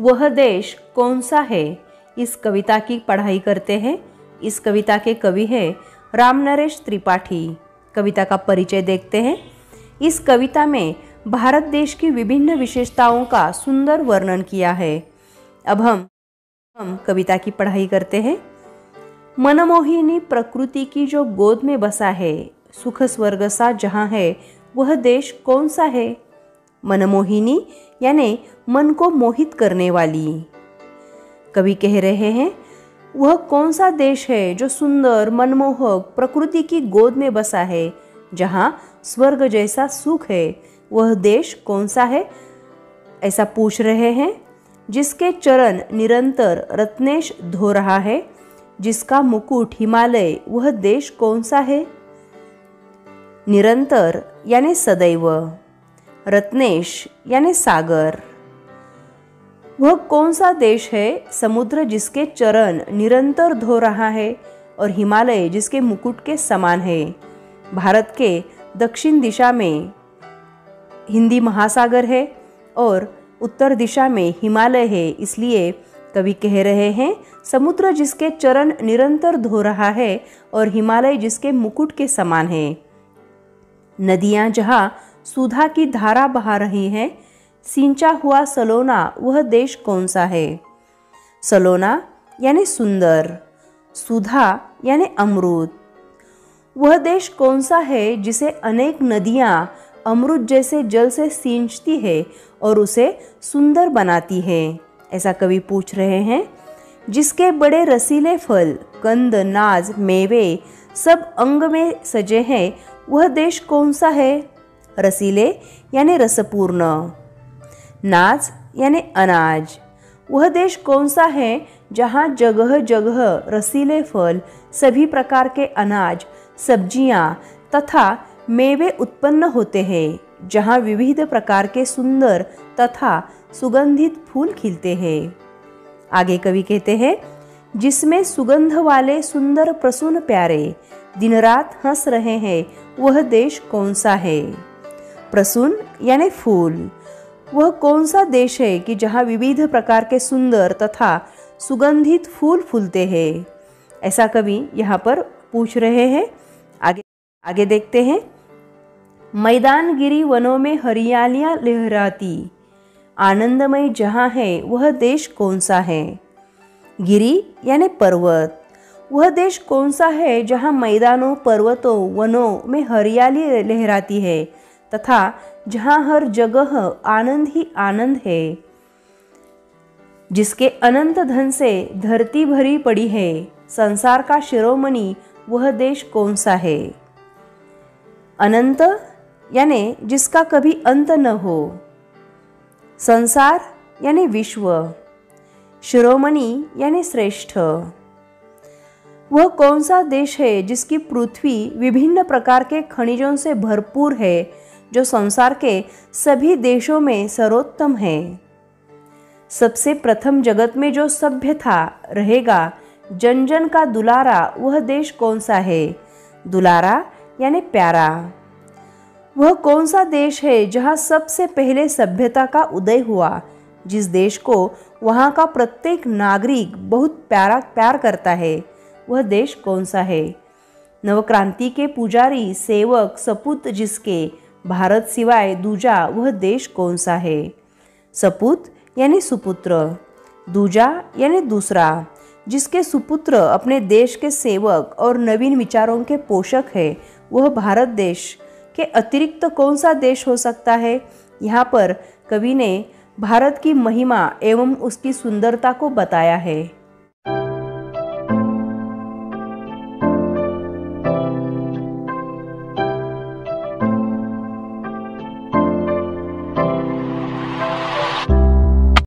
वह देश कौन सा है, इस कविता की पढ़ाई करते हैं। इस कविता के कवि हैं रामनरेश त्रिपाठी। कविता का परिचय देखते हैं। इस कविता में भारत देश की विभिन्न विशेषताओं का सुंदर वर्णन किया है। अब हम कविता की पढ़ाई करते हैं। मनमोहिनी प्रकृति की जो गोद में बसा है, सुख स्वर्ग सा जहाँ है, वह देश कौन सा है। मनमोहिनी यानी मन को मोहित करने वाली। कवि कह रहे हैं वह कौन सा देश है जो सुंदर मनमोहक प्रकृति की गोद में बसा है, जहाँ स्वर्ग जैसा सुख है, वह देश कौन सा है, ऐसा पूछ रहे हैं। जिसके चरण निरंतर रत्नेश धो रहा है, जिसका मुकुट हिमालय, वह देश कौन सा है। निरंतर यानी सदैव, रत्नेश यानी सागर। वह कौन सा देश है, समुद्र जिसके चरण निरंतर धो रहा है और हिमालय जिसके मुकुट के समान है। भारत के दक्षिण दिशा में हिंदी महासागर है और उत्तर दिशा में हिमालय है, इसलिए कवि कह रहे हैं समुद्र जिसके चरण निरंतर धो रहा है और हिमालय जिसके मुकुट के समान है। नदियां जहाँ सुधा की धारा बहा रही हैं, सिंचा हुआ सलोना, वह देश कौन सा है। सलोना यानी सुंदर, सुधा यानी अमृत। वह देश कौन सा है जिसे अनेक नदियां अमृत जैसे जल से सींचती है और उसे सुंदर बनाती है, ऐसा कवि पूछ रहे हैं। जिसके बड़े रसीले फल, कंद, नाज, मेवे सब अंग में सजे हैं, वह देश कौन सा है। रसीले यानी रसपूर्ण, नाज यानी अनाज। वह देश कौन सा है जहाँ जगह जगह रसीले फल, सभी प्रकार के अनाज, सब्जियाँ तथा मेवे उत्पन्न होते हैं, जहाँ विविध प्रकार के सुंदर तथा सुगंधित फूल खिलते हैं। आगे कवि कहते हैं जिसमें सुगंध वाले सुंदर प्रसून प्यारे दिन रात हंस रहे हैं, वह देश कौन सा है। प्रसून यानी फूल। वह कौन सा देश है कि जहाँ विविध प्रकार के सुंदर तथा सुगंधित फूल फूलते हैं, ऐसा कवि यहाँ पर पूछ रहे हैं। आगे देखते हैं। मैदान गिरी वनों में हरियालियाँ लहराती, आनंदमय जहाँ है, वह देश कौन सा है। गिरी यानी पर्वत। वह देश कौन सा है जहाँ मैदानों, पर्वतों, वनों में हरियाली लहराती है तथा जहाँ हर जगह आनंद ही आनंद है। जिसके अनंत धन से धरती भरी पड़ी है, संसार का शिरोमणि, वह देश कौन सा है। अनंत यानी जिसका कभी अंत न हो। संसार यानी विश्व। शिरोमणि यानी श्रेष्ठ। वह कौन सा देश है जिसकी पृथ्वी विभिन्न प्रकार के खनिजों से भरपूर है, जो संसार के सभी देशों में सर्वोत्तम है। सबसे प्रथम जगत में जो सभ्य था रहेगा, जन जन का दुलारा, वह देश कौन सा है। दुलारा यानी प्यारा। वह कौन सा देश है जहाँ सबसे पहले सभ्यता का उदय हुआ, जिस देश को वहाँ का प्रत्येक नागरिक बहुत प्यार करता है, वह देश कौन सा है। नवक्रांति के पुजारी, सेवक, सपूत जिसके भारत सिवाय दूजा, वह देश कौन सा है। सपूत यानी सुपुत्र, दूजा यानी दूसरा। जिसके सुपुत्र अपने देश के सेवक और नवीन विचारों के पोषक है, वह भारत देश के अतिरिक्त कौन सा देश हो सकता है। यहाँ पर कवि ने भारत की महिमा एवं उसकी सुंदरता को बताया है।